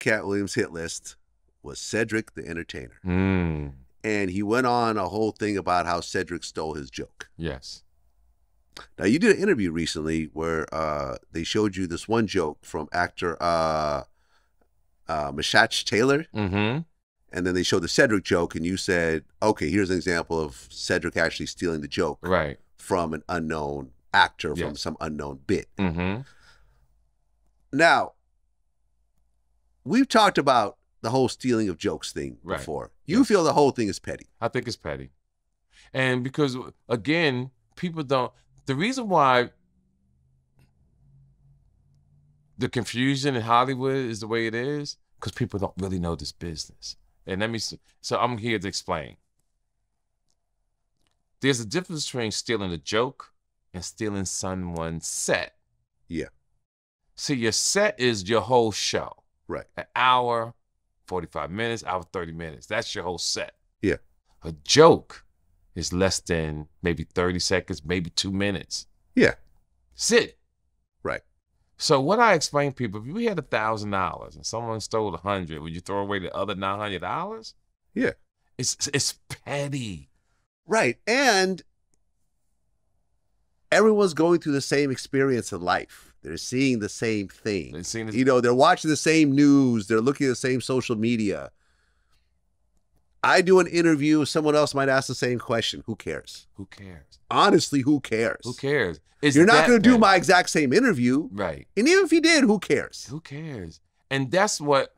Katt Williams' hit list was Cedric the Entertainer. Mm. And he went on a whole thing about how Cedric stole his joke. Yes. Now, you did an interview recently where they showed you this one joke from actor Mashach Taylor. Mm-hmm. And then they showed the Cedric joke, and you said, okay, here's an example of Cedric actually stealing the joke Right. from an unknown actor, Yes. from some unknown bit. Mm-hmm. Now, we've talked about the whole stealing of jokes thing Right. before. You feel the whole thing is petty. I think it's petty. And because, again, people don't, the reason why the confusion in Hollywood is the way it is, because people don't really know this business. And so I'm here to explain. There's a difference between stealing a joke and stealing someone's set. Yeah. See, your set is your whole show. Right. An hour, 45 minutes, hour, 30 minutes. That's your whole set. Yeah. A joke is less than maybe 30 seconds, maybe 2 minutes. Yeah. That's it. Right. So what I explain to people, if you had $1,000 and someone stole 100, would you throw away the other $900? Yeah. It's petty. Right. And everyone's going through the same experience in life. They're seeing the same thing. They're seeing this- You know, they're watching the same news. They're looking at the same social media. I do an interview. Someone else might ask the same question. Who cares? Who cares? Honestly, who cares? Who cares? You're not going to do my exact same interview. Right. And even if you did, who cares? Who cares? And that's what,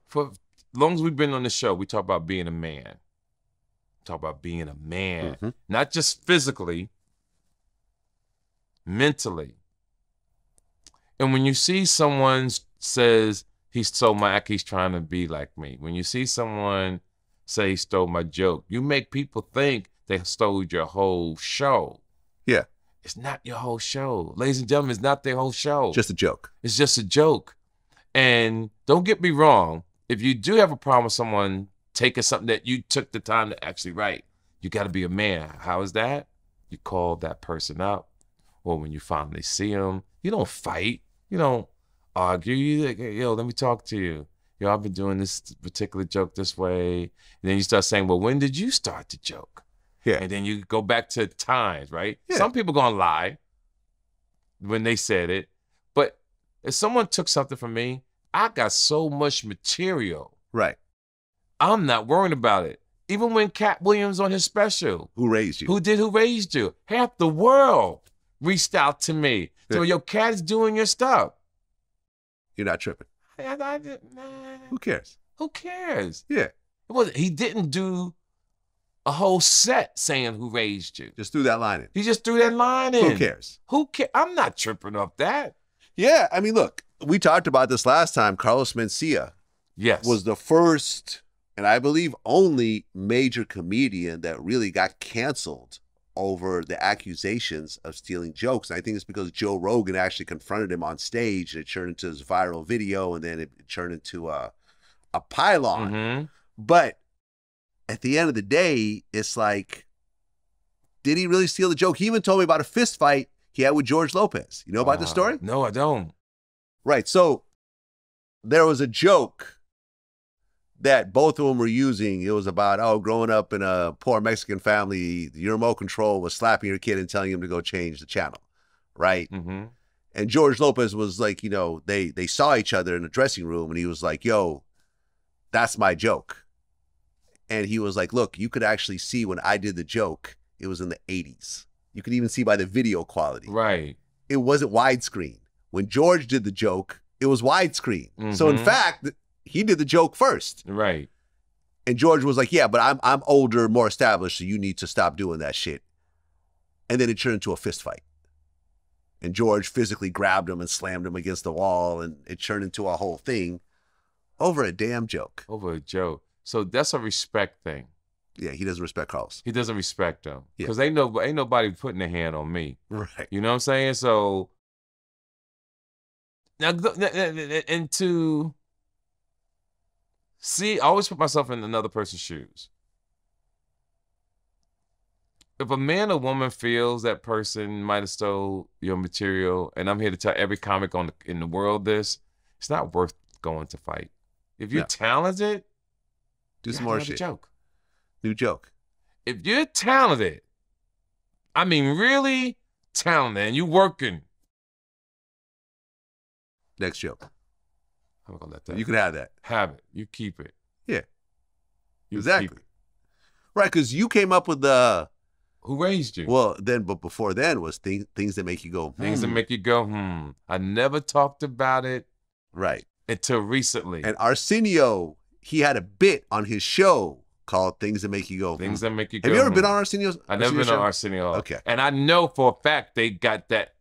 for as long as we've been on the show, we talk about being a man. Talk about being a man. Mhm. Not just physically, mentally. And when you see someone says he stole my act, he's trying to be like me. When you see someone say he stole my joke, you make people think they stole your whole show. Yeah. It's not your whole show. Ladies and gentlemen, it's not their whole show. Just a joke. It's just a joke. And don't get me wrong, if you do have a problem with someone taking something that you took the time to actually write, you got to be a man. How is that? You call that person up. Or when you finally see them, you don't fight. You don't argue. You like, hey, yo, let me talk to you. Yo, I've been doing this particular joke this way. And then you start saying, well, when did you start the joke? Yeah. And then you go back to times, right? Yeah. Some people gonna lie when they said it. But if someone took something from me, I got so much material. Right. I'm not worried about it. Even when Katt Williams on his special. Who raised you? Who raised you? Half the world reached out to me. So, yo, Katt is doing your stuff. You're not tripping. Who cares? Who cares? Yeah. He didn't do a whole set saying who raised you. Just threw that line in. He just threw that line in. Who cares? Who cares? I'm not tripping off that. Yeah. I mean, look, we talked about this last time. Carlos Mencia Yes. was the first, and I believe only, major comedian that really got canceled over the accusations of stealing jokes. And I think it's because Joe Rogan actually confronted him on stage, and it turned into this viral video, and then it turned into a pylon. Mm-hmm. But at the end of the day, it's like, did he really steal the joke? He even told me about a fist fight he had with George Lopez. You know about this story? No, I don't. Right. So there was a joke that both of them were using. It was about, growing up in a poor Mexican family, your remote control was slapping your kid and telling him to go change the channel. Right. Mm-hmm. And George Lopez was like, they saw each other in the dressing room, and he was like, yo, that's my joke. And he was like, look, you could actually see when I did the joke, it was in the 80s. You could even see by the video quality. Right. It wasn't widescreen. When George did the joke, it was widescreen. Mm-hmm. So in fact, he did the joke first. Right. And George was like, yeah, but I'm older, more established, so you need to stop doing that shit. And then it turned into a fist fight. And George physically grabbed him and slammed him against the wall, and it turned into a whole thing over a damn joke. Over a joke. So that's a respect thing. Yeah, he doesn't respect Carlos. He doesn't respect them. Yeah. Because ain't nobody putting a hand on me. Right. You know what I'm saying? So now, and to see, I always put myself in another person's shoes. If a man or woman feels that person might have stole your material, and I'm here to tell every comic in the world this, it's not worth going to fight. If you're No. talented, Do you some have to more have a shit. joke. New joke. If you're talented, I mean really talented, and you working, Next joke. I'm gonna let that. You can have that. have it. You keep it. Yeah. You Exactly. keep it. Right, because you came up with the Who raised you? but before then was things that make you go, Things that make you go, I never talked about it right. until recently. And Arsenio, he had a bit on his show called Things That Make You Go. Things that make you Have go. you ever been on Arsenio's? I've never been show? on Arsenio. Okay. And I know for a fact they got that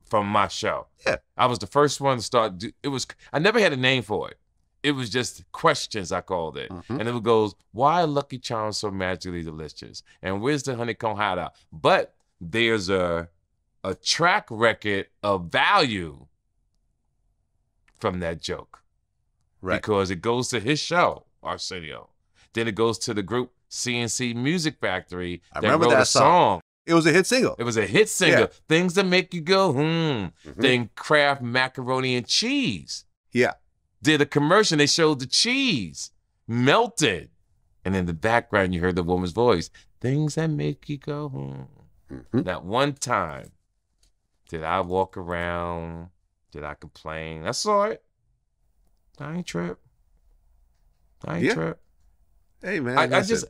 from my show. Yeah. I was the first one to start. I never had a name for it. It was just questions, I called it. Mhm. And it goes, why are Lucky Charms so magically delicious? And where's the honeycomb hideout? But there's a track record of value from that joke. Right. Because it goes to his show, Arsenio. Then it goes to the group CNC Music Factory I that remember wrote that a song. It was a hit single. It was a hit single. Yeah. Things that make you go, Mhm. Then Kraft macaroni and cheese Yeah. did a commercial. They showed the cheese melted. And in the background, you heard the woman's voice. Things that make you go, Mhm. Not one time did I walk around, did I complain. I saw it. I ain't trip. Yeah. Trip. Hey, man. I listen. just,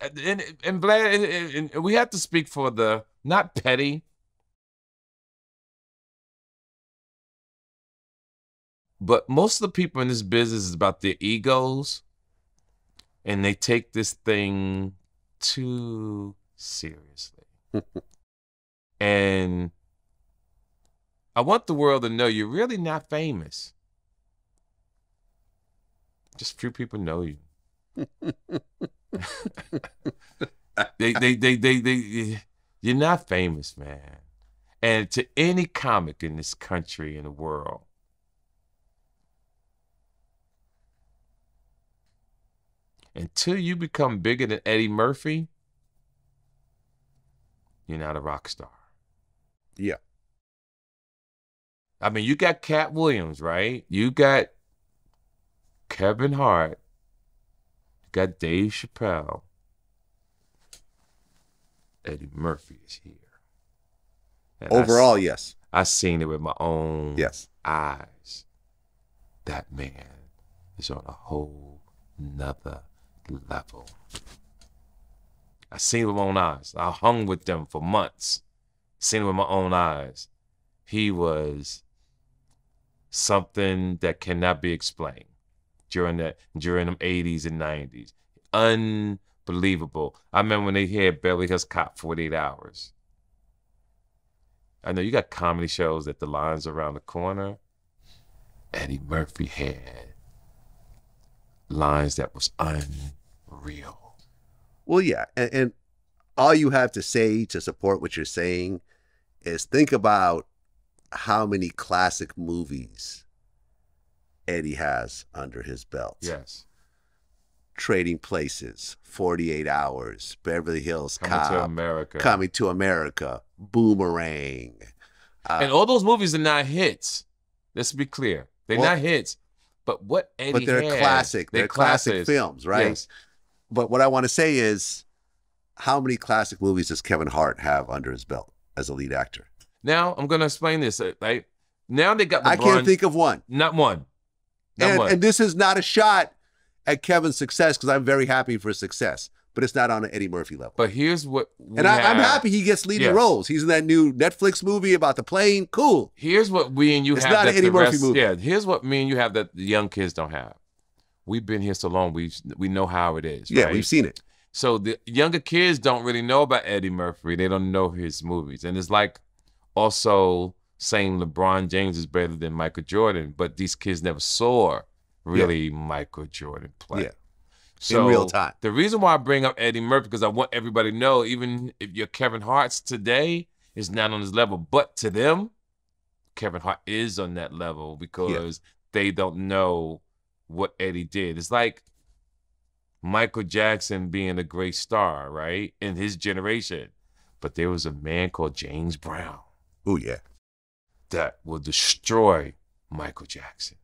and Vlad, and we have to speak for the, not petty, but most of the people in this business is about their egos, and they take this thing too seriously. And I want the world to know you're really not famous. Just few people know you. You're not famous, man. And to any comic in this country and the world, until you become bigger than Eddie Murphy, you're not a rock star. Yeah. I mean, you got Katt Williams, right? You got Kevin Hart. You got Dave Chappelle. Eddie Murphy is here. And Overall, yes. I seen it with my own Yes. eyes. That man is on a whole nother level. I seen it with my own eyes. I hung with them for months. Seen it with my own eyes. He was something that cannot be explained during them 80s and 90s. Unbelievable. I remember when they had Beverly Hills Cop 48 Hours. I know you got comedy shows at the lines around the corner. Eddie Murphy had lines that was unreal. Well, yeah. And all you have to say to support what you're saying is think about how many classic movies Eddie has under his belt. Yes. Trading Places, 48 Hours, Beverly Hills Coming Cop, to America. Coming to America, Boomerang. And all those movies are not hits. Let's be clear. They're Well, not hits. But what Eddie but they're had, classic. They're classic classics. films, right? Yes. But what I want to say is, how many classic movies does Kevin Hart have under his belt as a lead actor? Now I'm gonna explain this. Right now they got LeBron. I can't think of one. Not one. Not one. And this is not a shot at Kevin's success because I'm very happy for his success, but it's not on an Eddie Murphy level. But here's what we And I'm have. happy he gets leading Yes. roles. He's in that new Netflix movie about the plane. Cool. Here's what we and you It's have not that an Eddie the Murphy rest, movie. Yeah, here's what me and you have that the young kids don't have. We've been here so long, we know how it is. Yeah, right? we've seen it. So the younger kids don't really know about Eddie Murphy. They don't know his movies. And it's like also saying LeBron James is better than Michael Jordan, but these kids never saw really Michael Jordan play. Yeah. So In real time. The reason why I bring up Eddie Murphy, because I want everybody to know, even if you're Kevin Hart's today, is not on his level. But to them, Kevin Hart is on that level because they don't know what Eddie did. It's like Michael Jackson being a great star, right? In his generation. But there was a man called James Brown Oh, yeah. that will destroy Michael Jackson.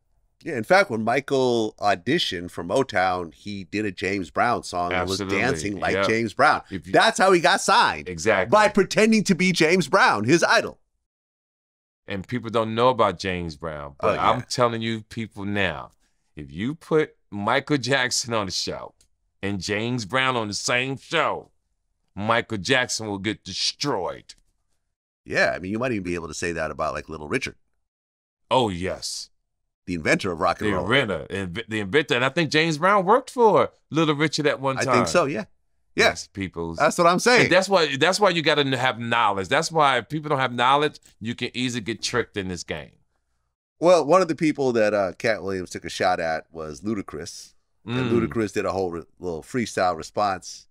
Yeah, in fact, when Michael auditioned for Motown, he did a James Brown song and was Absolutely. dancing like Yep. James Brown. If you- That's how he got signed. Exactly. By pretending to be James Brown, his idol. And people don't know about James Brown, but Oh, yeah. I'm telling you people now, if you put Michael Jackson on the show and James Brown on the same show, Michael Jackson will get destroyed. Yeah, I mean, you might even be able to say that about like Little Richard, Oh, yes. the inventor of rock and The roll. inventor. And I think James Brown worked for Little Richard at one I time. think so, yeah. Yeah, Yes, peoples. that's what I'm saying. And that's why you got to have knowledge. That's why if people don't have knowledge, you can easily get tricked in this game. Well, one of the people that Katt Williams took a shot at was Ludacris. And Ludacris did a whole little freestyle response.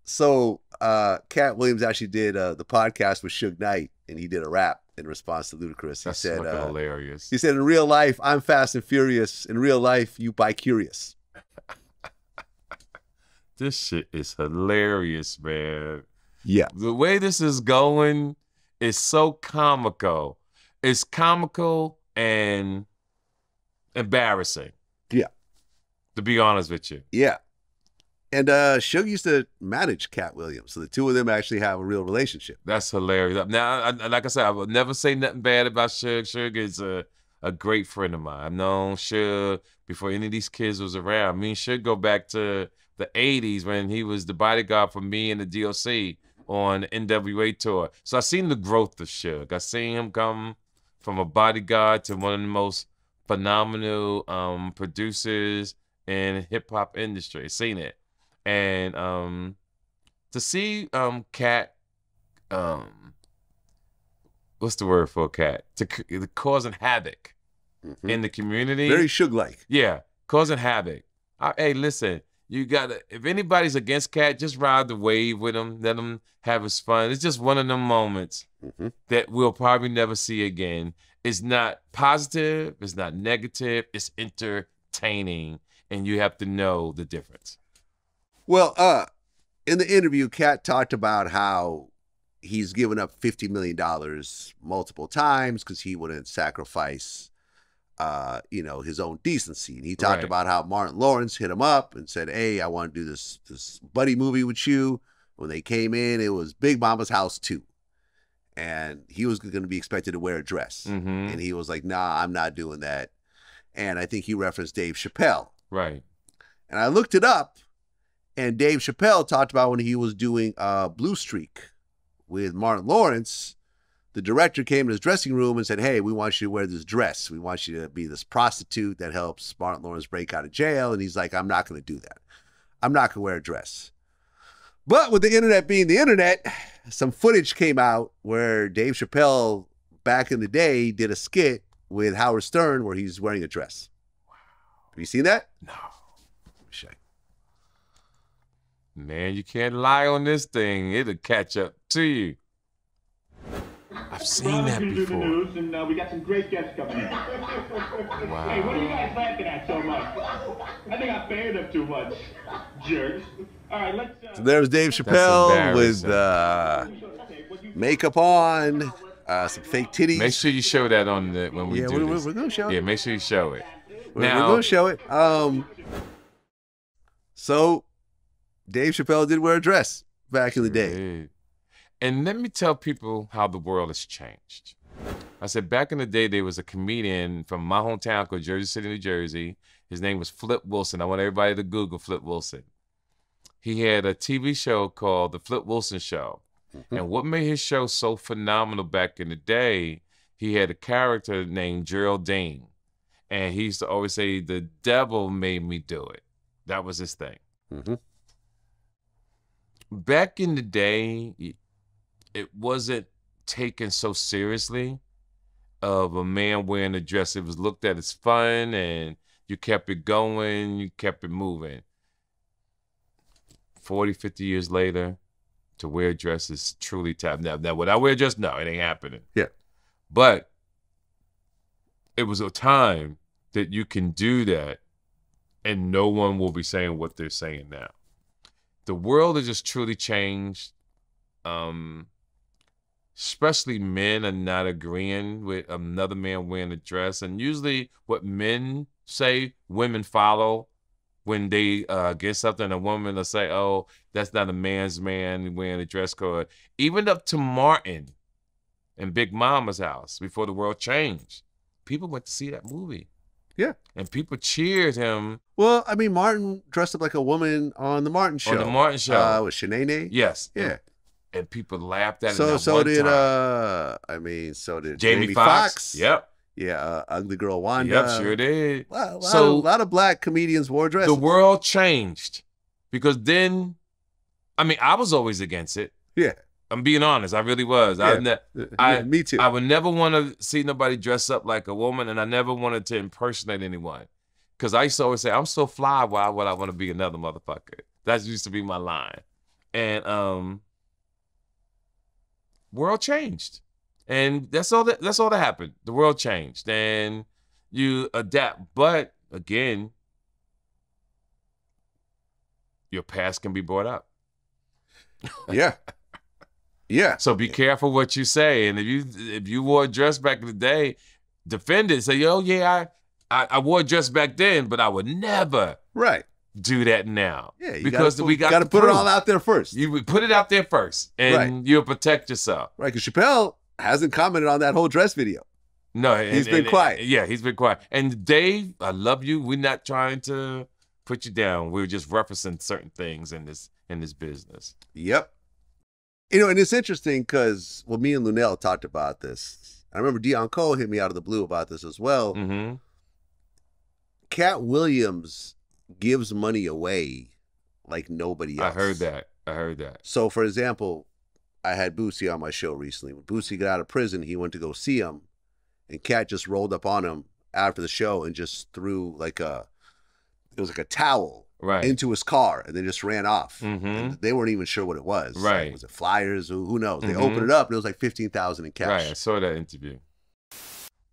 So Katt Williams actually did the podcast with Suge Knight, and he did a rap in response to Ludacris. He That's said, fucking hilarious. He said, in real life, I'm fast and furious. In real life, you bi-curious. This shit is hilarious, man. Yeah. The way this is going is so comical. It's comical and embarrassing. Yeah. To be honest with you. Yeah. And Suge used to manage Katt Williams. So the two of them actually have a real relationship. That's hilarious. Now, like I said, I would never say nothing bad about Suge. Suge is a great friend of mine. I've known Suge before any of these kids was around. Me and Suge go back to the 80s when he was the bodyguard for me and the DLC on the NWA tour. So I seen the growth of Suge. I seen him come from a bodyguard to one of the most phenomenal producers in hip-hop industry. Seen it. And to see Katt, what's the word for Katt? To causing havoc in the community. Very Suge-like. Yeah, causing havoc. Hey, listen, you gotta. If anybody's against Katt, just ride the wave with him. Let him have his fun. It's just one of them moments that we'll probably never see again. It's not positive. It's not negative. It's entertaining, and you have to know the difference. Well, in the interview, Katt talked about how he's given up $50 million multiple times because he wouldn't sacrifice, his own decency. And he talked Right. about how Martin Lawrence hit him up and said, hey, I want to do this buddy movie with you. When they came in, it was Big Mama's House 2. And he was going to be expected to wear a dress. And he was like, nah, I'm not doing that. And I think he referenced Dave Chappelle. Right. And I looked it up. And Dave Chappelle talked about when he was doing Blue Streak with Martin Lawrence, the director came to his dressing room and said, hey, we want you to wear this dress. We want you to be this prostitute that helps Martin Lawrence break out of jail. And he's like, I'm not going to do that. I'm not going to wear a dress. But with the internet being the internet, some footage came out where Dave Chappelle, back in the day, did a skit with Howard Stern where he's wearing a dress. Wow. Have you seen that? No. Check. Man, you can't lie on this thing. It'll catch up to you. I've seen that before. News, and we got some great guests coming in. Wow. Hey, what are you guys laughing at so much? I think I fanned them too much, jerks. All right, let's. So there's Dave Chappelle with embarrassing. makeup on, some fake titties. Make sure you show that on the when we Yeah, do we're this. gonna show it. Yeah, make sure you show it. We're Now, going to show it. So Dave Chappelle did wear a dress back in the day. yeah. And let me tell people how the world has changed. I said back in the day, there was a comedian from my hometown called Jersey City, New Jersey. His name was Flip Wilson. I want everybody to Google Flip Wilson. He had a TV show called The Flip Wilson Show. And what made his show so phenomenal back in the day, he had a character named Geraldine. And he used to always say, the devil made me do it. That was his thing. Back in the day, it wasn't taken so seriously of a man wearing a dress. It was looked at as fun, and you kept it going, you kept it moving. 40, 50 years later, to wear a dress is truly time. Now, would I wear a dress? No, it ain't happening. Yeah. But it was a time that you can do that, and no one will be saying what they're saying now. The world has just truly changed. especially men are not agreeing with another man wearing a dress. And usually what men say, women follow. When they get something, a woman will say, oh, that's not a man's man wearing a dress code. Even up to Martin in Big Mama's house, Before the World Changed, people went to see that movie. Yeah. And people cheered him. Well, I mean, Martin dressed up like a woman on the Martin show. On the Martin show. With Shanae? Yes. Yeah. And people laughed at it. So did Jamie Foxx. Yep. Yeah, Ugly Girl Wanda. Yep, sure did. A lot of black comedians wore dresses. The world changed because then, I mean, I was always against it. Yeah. I'm being honest. I really was. Yeah. Me too. I would never want to see nobody dress up like a woman, and I never wanted to impersonate anyone. Because I used to always say, I'm so fly, why would I want to be another motherfucker? That used to be my line. And world changed. And that's all that happened. The world changed and you adapt. But again, your past can be brought up. Yeah. Yeah. So be careful what you say. And if you wore a dress back in the day, defend it. Say, oh yeah, I wore a dress back then, but I would never do that now. Yeah, because we got to put it all out there first. You put it out there first, and you'll protect yourself. Right, because Chappelle hasn't commented on that whole dress video. No, he's been quiet. Yeah, he's been quiet. And Dave, I love you. We're not trying to put you down. We're just referencing certain things in this business. Yep. You know, and it's interesting because me and Lunell talked about this. I remember Dion Cole hit me out of the blue about this as well. Mm-hmm. Katt Williams gives money away like nobody else. I heard that. So, for example, I had Boosie on my show recently. When Boosie got out of prison, he went to go see him, and Katt just rolled up on him after the show and just threw it was like a towel into his car, and then just ran off. Mm-hmm. And they weren't even sure what it was. Right? Like, was it flyers? Who knows? They opened it up, and it was like $15,000 in cash. Right. I saw that interview.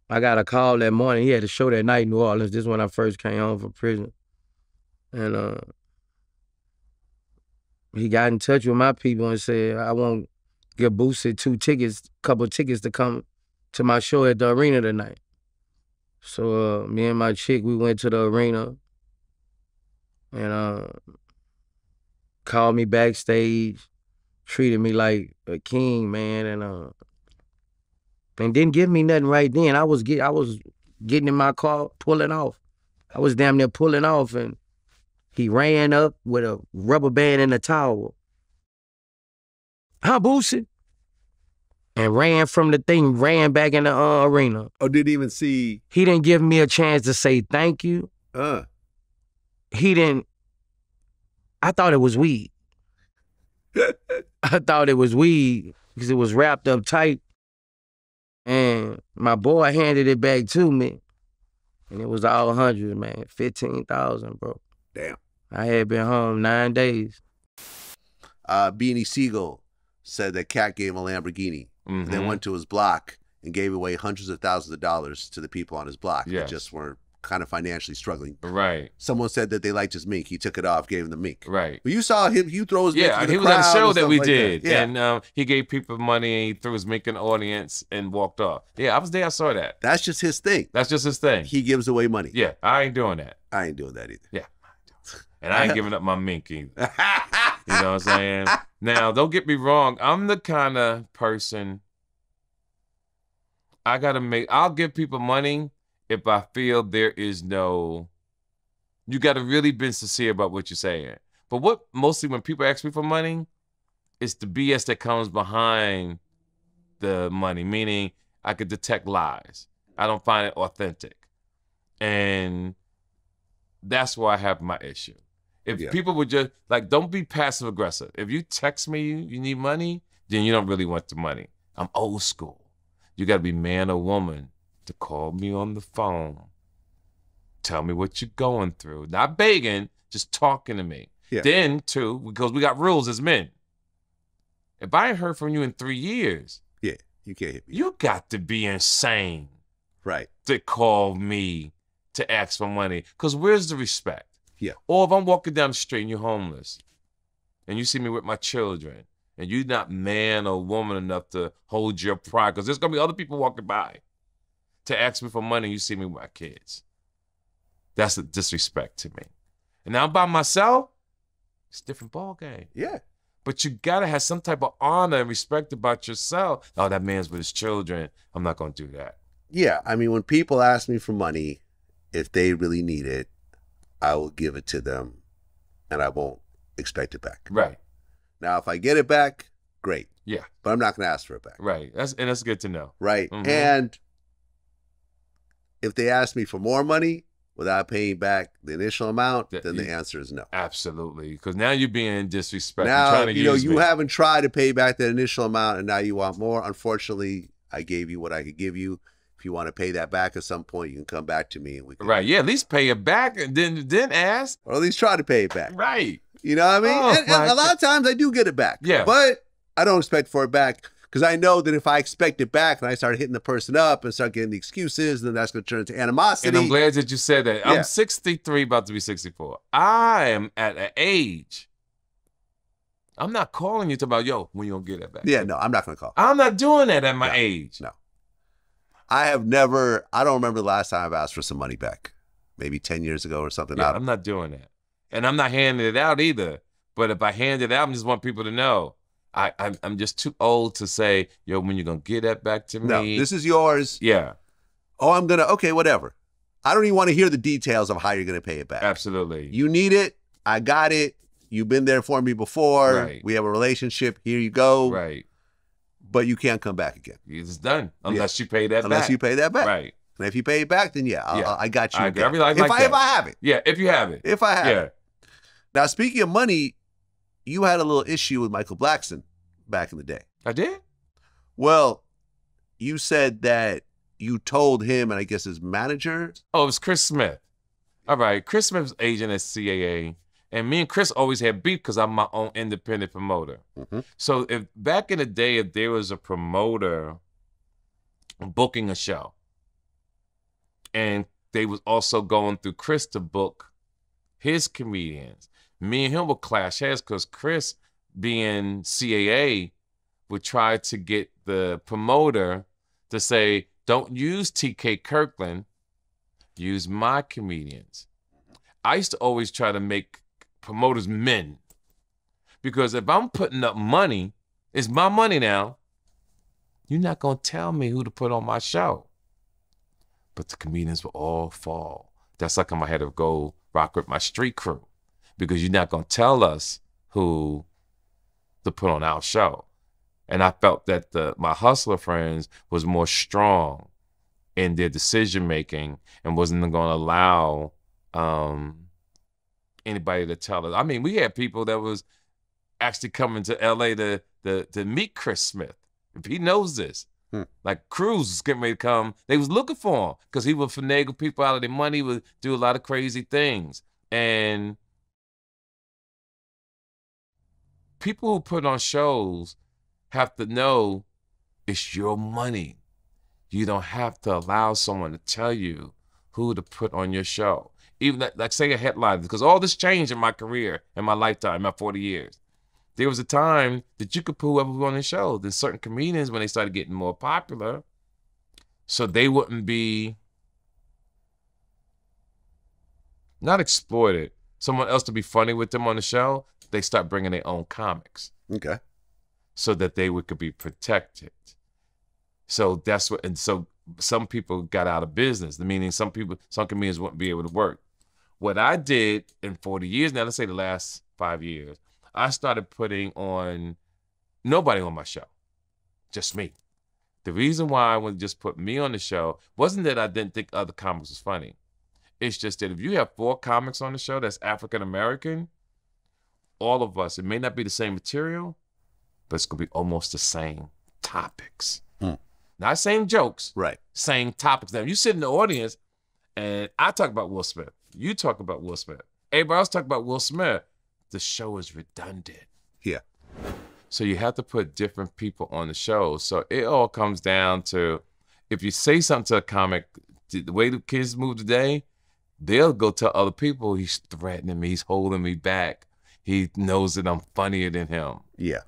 I got a call that morning. He had a show that night in New Orleans. This is when I first came home from prison, and he got in touch with my people and said, I want to give Boosie couple tickets to come to my show at the arena tonight. So me and my chick, we went to the arena and called me backstage, treated me like a king, man, and didn't give me nothing right then. I was getting in my car, pulling off. I was damn near pulling off, and he ran up with a rubber band and a towel. Huh, Boosie? And ran from the thing, ran back in the arena. Oh, didn't even see? He didn't give me a chance to say thank you. He didn't. I thought it was weed. I thought it was weed because it was wrapped up tight. And my boy handed it back to me. And it was all 100, man. 15,000, bro. Damn. I had been home 9 days. Beanie Siegel said that Katt gave him a Lamborghini. Mm-hmm. And then went to his block and gave away hundreds of thousands of dollars to the people on his block that just were kind of financially struggling. Right. Someone said that they liked his mink. He took it off, gave him the mink. Right. But you saw him, you throw his mink in the he was crowd on a show that we like did. That. Yeah. And he gave people money and he threw his mink in the audience and walked off. Yeah, I was there, I saw that. That's just his thing. That's just his thing. He gives away money. Yeah, I ain't doing that. I ain't doing that either. Yeah. And I ain't giving up my mink either. You know what I'm saying? Now, don't get me wrong. I'm the kind of person I'll give people money if I feel there is no, you got to really be sincere about what you're saying. But mostly when people ask me for money, it's the BS that comes behind the money, meaning I could detect lies. I don't find it authentic. And that's why I have my issue. If people would just, don't be passive aggressive. If you text me you need money, then you don't really want the money. I'm old school. You got to be man or woman to call me on the phone. Tell me what you're going through. Not begging, just talking to me. Yeah. Then, too, because we got rules as men. If I ain't heard from you in 3 years, you can't hit me. You got to be insane. Right. To call me to ask for money. Because where's the respect? Yeah. Or if I'm walking down the street and you're homeless and you see me with my children and you're not man or woman enough to hold your pride, because there's gonna be other people walking by to ask me for money, and you see me with my kids. That's a disrespect to me. And now I'm by myself, it's a different ball game. Yeah. But you gotta have some type of honor and respect about yourself. Oh, that man's with his children. I'm not gonna do that. Yeah. I mean, when people ask me for money, if they really need it, I will give it to them and I won't expect it back. Right. Now, if I get it back, great. Yeah. But I'm not going to ask for it back. Right. That's good to know. Right. And if they ask me for more money without paying back the initial amount, then the answer is no. Absolutely. Because now you're being disrespectful. Now, trying to use you me. haven't tried to pay back that initial amount and now you want more. Unfortunately, I gave you what I could give you. If you want to pay that back at some point, you can come back to me and we can. Right. Yeah. At least pay it back and then ask. Or at least try to pay it back. Right. You know what I mean? Oh, and a lot of times I do get it back. Yeah. But I don't expect for it back because I know that if I expect it back and I start hitting the person up and start getting the excuses, then that's going to turn into animosity. And I'm glad that you said that. Yeah. I'm 63, about to be 64. I am at an age. I'm not calling you to about, yo, when you going to get that back? Yeah, no, I'm not going to call. I'm not doing that at my age. No. I don't remember the last time I've asked for some money back. Maybe 10 years ago or something. Yeah, I'm not doing that. And I'm not handing it out either. But if I hand it out, I just want people to know. I'm just too old to say, yo, when you going to get that back to me? No, this is yours. Yeah. Oh, okay, whatever. I don't even want to hear the details of how you're going to pay it back. Absolutely. You need it. I got it. You've been there for me before. Right. We have a relationship. Here you go. Right. But you can't come back again. It's done. Unless you pay that back. Unless you pay that back. Right. And if you pay it back, then I got you. Again. If I have it. Yeah, if you have it. If I have it. Now, speaking of money, you had a little issue with Michael Blackson back in the day. I did? Well, you said that you told him, and I guess his manager. Oh, it was Chris Smith. All right. Chris Smith's agent at CAA. And me and Chris always had beef because I'm my own independent promoter. Mm-hmm. So if back in the day, if there was a promoter booking a show, and they was also going through Chris to book his comedians, me and him would clash heads because Chris, being CAA, would try to get the promoter to say, don't use TK Kirkland, use my comedians. I used to always try to make promoters men, because if I'm putting up money, it's my money now. You're not gonna tell me who to put on my show. But the comedians will all fall. That's like I had to go rock with my street crew, because you're not gonna tell us who to put on our show. And I felt that my hustler friends was more strong in their decision making and wasn't gonna allow anybody to tell us. I mean, we had people that was actually coming to LA to meet Chris Smith. If he knows this, like Cruz was getting ready to come, they was looking for him because he would finagle people out of their money, would do a lot of crazy things. And people who put on shows have to know it's your money. You don't have to allow someone to tell you who to put on your show. Even like say a headline, because all this changed in my career, in my lifetime, my 40 years. There was a time that you could put whoever was on the show. There's certain comedians, when they started getting more popular, so they wouldn't be not exploited, someone else to be funny with them on the show, they start bringing their own comics. Okay. So that they could be protected. So that's what, and so some people got out of business, meaning some comedians wouldn't be able to work. What I did in 40 years, now let's say the last 5 years, I started putting on nobody on my show, just me. The reason why I would just put me on the show wasn't that I didn't think other comics was funny. It's just that if you have 4 comics on the show that's African-American, all of us, it may not be the same material, but it's going to be almost the same topics. Not same jokes, right? Same topics. Now, you sit in the audience, and I talk about Will Smith. You talk about Will Smith. Everybody else talk about Will Smith. The show is redundant. Yeah. So you have to put different people on the show. So it all comes down to, if you say something to a comic, the way the kids move today, they'll go tell other people, he's threatening me, he's holding me back. He knows that I'm funnier than him. Yeah.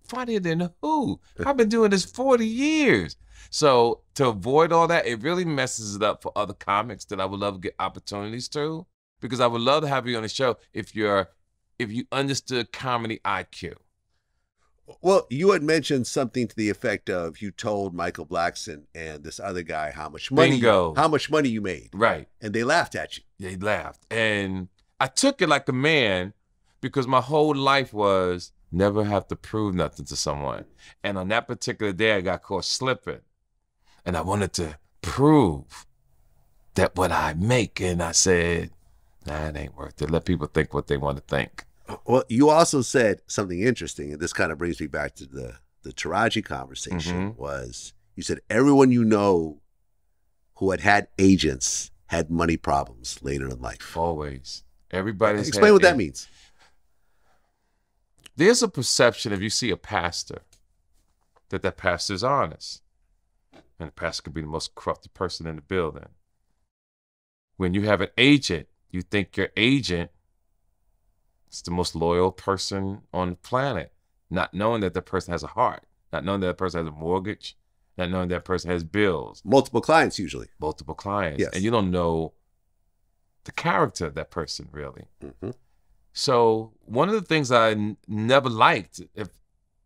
funnier than who? I've been doing this 40 years. So to avoid all that, it really messes it up for other comics that I would love to get opportunities to, because I would love to have you on the show if you understood comedy IQ. Well, you had mentioned something to the effect of you told Michael Blackson and this other guy how much money you made. Right. And they laughed at you. They laughed. And I took it like a man, because my whole life was never have to prove nothing to someone. And on that particular day, I got caught slipping. And I wanted to prove that what I make. And I said, nah, it ain't worth it. Let people think what they want to think. Well, you also said something interesting, and this kind of brings me back to the Taraji conversation, was you said everyone you know who had agents had money problems later in life. Always. Everybody's Explain what that means. There's a perception, if you see a pastor, that pastor's honest. And the pastor could be the most corrupted person in the building. When you have an agent, you think your agent is the most loyal person on the planet, not knowing that person has a heart, not knowing that person has a mortgage, not knowing that person has bills. Multiple clients usually. Multiple clients. Yes. And you don't know the character of that person, really. Mm-hmm. So one of the things I never liked,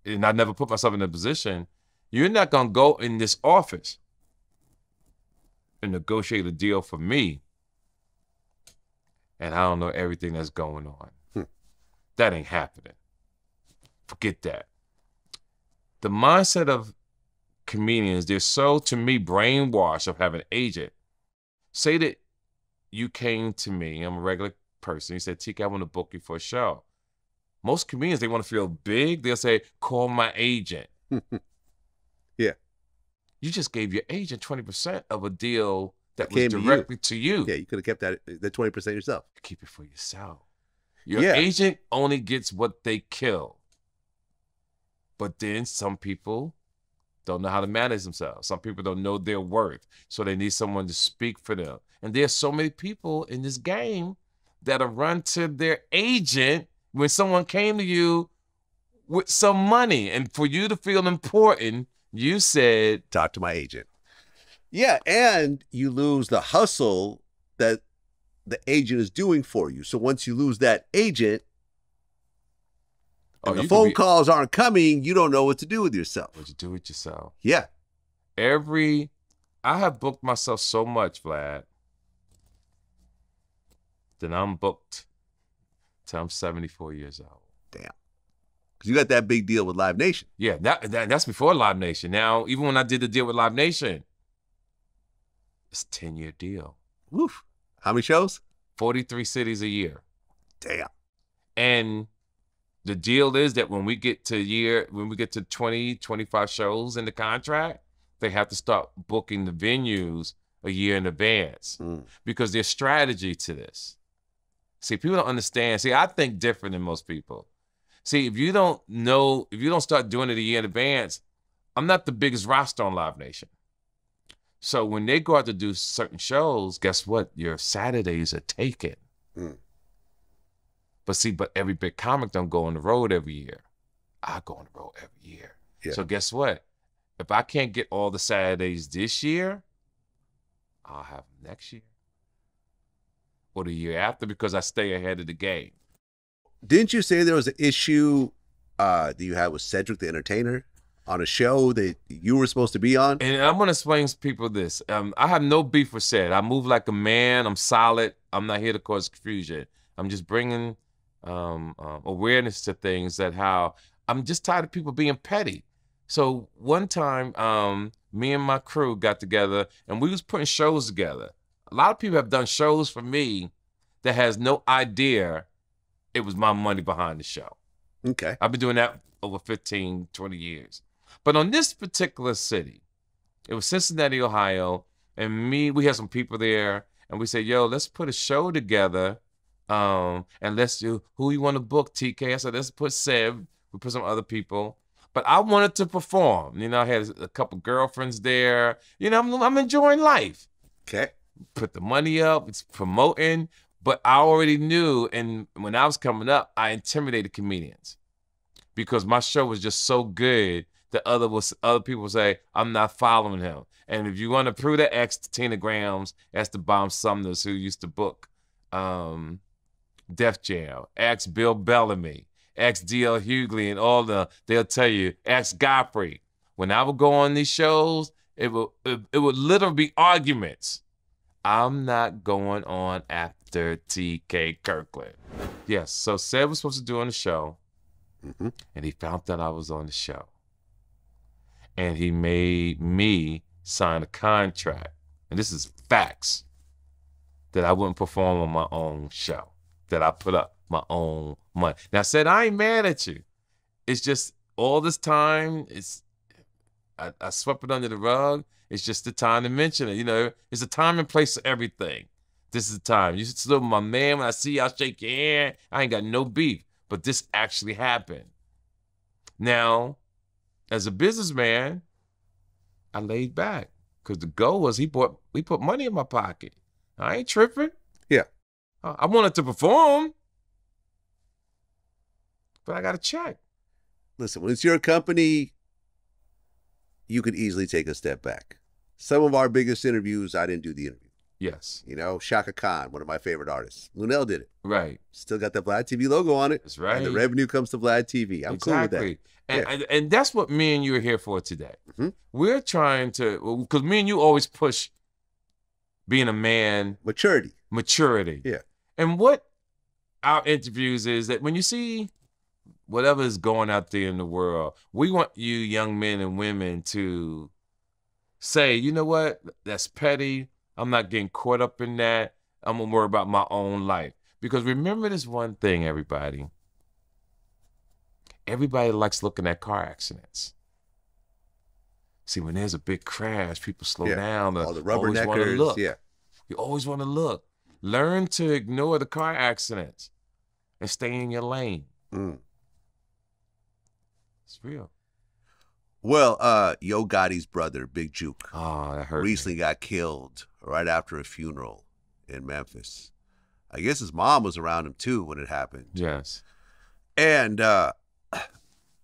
and I never put myself in a position, you're not going to go in this office and negotiate a deal for me, and I don't know everything that's going on. That ain't happening. Forget that. The mindset of comedians, they're so, to me, brainwashed of having an agent. Say that you came to me, I'm a regular person, you said, TK, I want to book you for a show. Most comedians, they want to feel big. They'll say, call my agent. Yeah. You just gave your agent 20% of a deal that was directly to you. Yeah, you could have kept that 20% yourself. Keep it for yourself. Your agent only gets what they kill. But then some people don't know how to manage themselves. Some people don't know their worth. So they need someone to speak for them. And there's so many people in this game that'll run to their agent when someone came to you with some money. And for you to feel important, you said, talk to my agent. Yeah, and you lose the hustle that the agent is doing for you. So once you lose that agent, and the phone calls aren't coming, you don't know what to do with yourself. What you do with yourself? Yeah. I have booked myself so much, Vlad, that I'm booked till I'm 74 years old. Damn. Because you got that big deal with Live Nation. Yeah, that's before Live Nation. Now, even when I did the deal with Live Nation, it's a 10-year deal. Woof. How many shows? 43 cities a year. Damn. And the deal is that when we get to 20, 25 shows in the contract, they have to start booking the venues a year in advance because there's strategy to this. See, people don't understand. See, I think different than most people. See, if you don't start doing it a year in advance, I'm not the biggest roster on Live Nation. So when they go out to do certain shows, guess what? Your Saturdays are taken. But every big comic don't go on the road every year. I go on the road every year. Yeah. So guess what? If I can't get all the Saturdays this year, I'll have them next year or the year after because I stay ahead of the game. Didn't you say there was an issue that you had with Cedric the Entertainer on a show that you were supposed to be on? And I'm going to explain to people this. I have no beef with Ced. I move like a man. I'm solid. I'm not here to cause confusion. I'm just bringing awareness to things that how I'm just tired of people being petty. So one time, me and my crew got together and we was putting shows together. A lot of people have done shows for me that has no idea it was my money behind the show. Okay. I've been doing that over 15, 20 years. But on this particular city, it was Cincinnati, Ohio, and we had some people there, and we said, yo, let's put a show together, and let's do, who you want to book, TK? I said, let's put Seb, we put some other people. But I wanted to perform. You know, I had a couple girlfriends there. You know, I'm enjoying life. Okay. Put the money up, it's promoting, but I already knew, and when I was coming up, I intimidated comedians. because my show was just so good that other people say, I'm not following him. And if you want to prove that, ask Tina Grahams, ask the Bomb Sumners who used to book Def Jam, ask Bill Bellamy, ask D.L. Hughley and they'll tell you, ask Godfrey. When I would go on these shows, it would literally be arguments. I'm not going on after T.K. Kirkland. Yes, so Seb was supposed to do on the show, and he found out I was on the show. And he made me sign a contract, and this is facts, that I wouldn't perform on my own show, that I put up my own money. Now, Seb, I ain't mad at you. It's just all this time, I swept it under the rug. It's just the time to mention it. You know, it's a time and place for everything. This is the time. You still my man. When I see you, I'll shake your hand. I ain't got no beef. But this actually happened. Now, as a businessman, I laid back. Because the goal was he put money in my pocket. I ain't tripping. Yeah. I wanted to perform. But I got a check. Listen, when it's your company, you could easily take a step back. Some of our biggest interviews, I didn't do the interview. Yes. You know, Shaka Khan, one of my favorite artists. Lunel did it. Right. Still got the Vlad TV logo on it. That's right. And the revenue comes to Vlad TV. I'm cool with that. And that's what me and you are here for today. We're trying to, because me and you always push being a man. Maturity. Yeah. And what our interviews is that when you see whatever is going out there in the world, we want you young men and women to say, you know what, that's petty. I'm not getting caught up in that. I'm going to worry about my own life. Because remember this one thing, everybody. Everybody likes looking at car accidents. See, when there's a big crash, people slow down. All the rubberneckers. Look. Yeah. You always want to look. Learn to ignore the car accidents and stay in your lane. It's real. Well, Yo Gotti's brother, Big Juke, that hurt recently got killed right after a funeral in Memphis. I guess his mom was around him too when it happened. Yes. And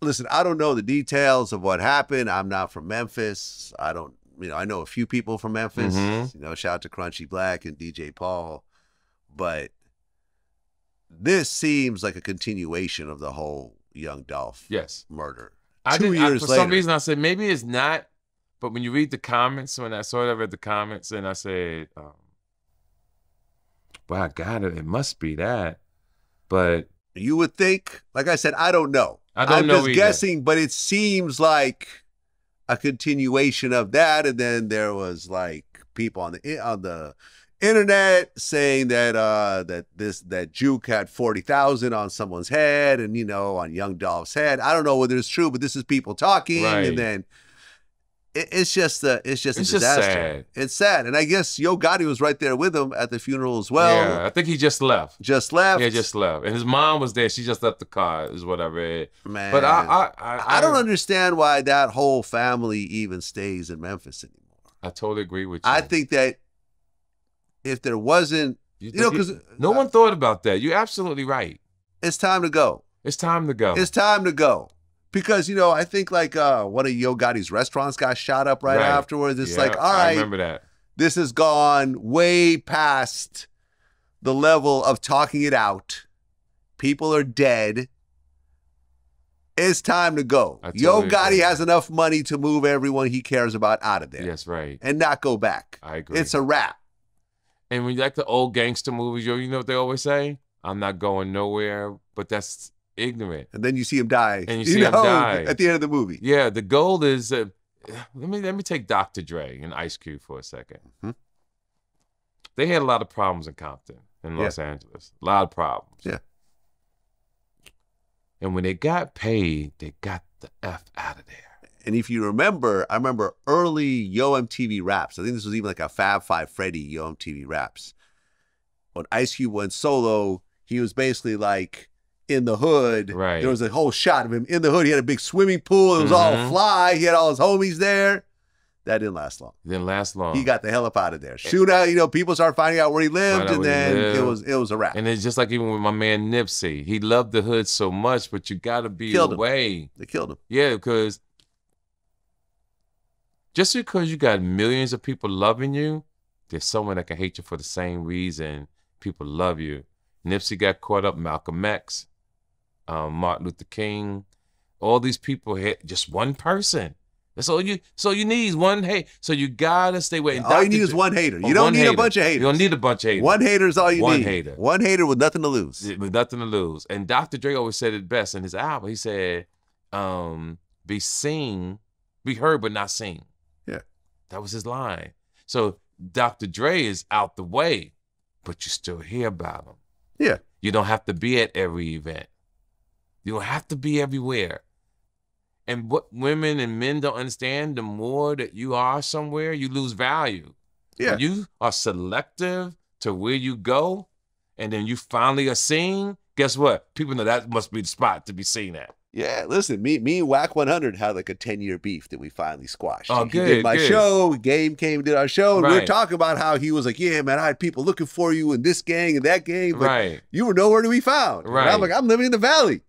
listen, I don't know the details of what happened. I'm not from Memphis. I know a few people from Memphis. You know, shout out to Crunchy Black and DJ Paul. But this seems like a continuation of the whole Young Dolph murder. 2 years for later. some reason, I said, maybe it's not. But when you read the comments, when I read the comments, and I said, well, I got it. It must be that. But you would think, like I said, I don't know. I'm just guessing, but it seems like a continuation of that. And then there was like people on the internet saying that that Juke had 40,000 on someone's head, and on Young Dolph's head. I don't know whether it's true, but this is people talking, and then it's just a disaster. Sad. It's sad, and I guess Yo Gotti was right there with him at the funeral as well. Yeah, I think he just left. Yeah, just left, and his mom was there. She just left the car, is what I read. Man, but I don't understand why that whole family even stays in Memphis anymore. I totally agree with you. I think that if there wasn't, because no one thought about that. You're absolutely right. It's time to go. It's time to go. It's time to go. Because, I think like one of Yo Gotti's restaurants got shot up right afterwards. It's like, all right, I remember that. This has gone way past the level of talking it out. People are dead. It's time to go. Yo Gotti has enough money to move everyone he cares about out of there. Yes, right. And not go back. I agree. It's a wrap. And when you like the old gangster movies, you know what they always say? I'm not going nowhere, but that's ignorant. And then you see him die. And you see him die at the end of the movie. Yeah, the goal is let me take Dr. Dre and Ice Cube for a second. They had a lot of problems in Compton, in Los Angeles. A lot of problems. Yeah. And when they got paid, they got the F out of there. And if you remember, I remember early Yo MTV Raps. I think this was even like a Fab Five Freddy Yo MTV Raps. When Ice Cube went solo, he was basically like in the hood. Right. There was a whole shot of him in the hood. He had a big swimming pool. It was all fly. He had all his homies there. That didn't last long. Didn't last long. He got the hell up out of there. Soon out, people started finding out where he lived, and then it was a wrap. And it's just like even with my man Nipsey. He loved the hood so much, but you got to be away. They killed him. Yeah, because just because you got millions of people loving you, there's someone that can hate you for the same reason people love you. Nipsey got caught up, Malcolm X, Martin Luther King. All these people hate just one person. That's all you need is one hate. So you gotta stay away. All you need is one hater. You don't need a bunch of haters. You don't need a bunch of haters. One hater is all you need. One hater. One hater with nothing to lose. With nothing to lose. And Dr. Dre always said it best in his album. He said, be seen, be heard, but not seen. Yeah. That was his line. So Dr. Dre is out the way, but you still hear about him. Yeah. You don't have to be at every event. You don't have to be everywhere. And what women and men don't understand, the more that you are somewhere, you lose value. Yeah. When you are selective to where you go, and then you finally are seen, guess what? People know that must be the spot to be seen at. Yeah, listen, me and Whack 100 had like a 10-year beef that we finally squashed. Oh, He good, did my good. show, Game came, did our show, and we were Right. talking about how he was like, yeah, man, I had people looking for you in this gang and that gang. But Right. you were nowhere to be found. And Right. I'm like, I'm living in the Valley.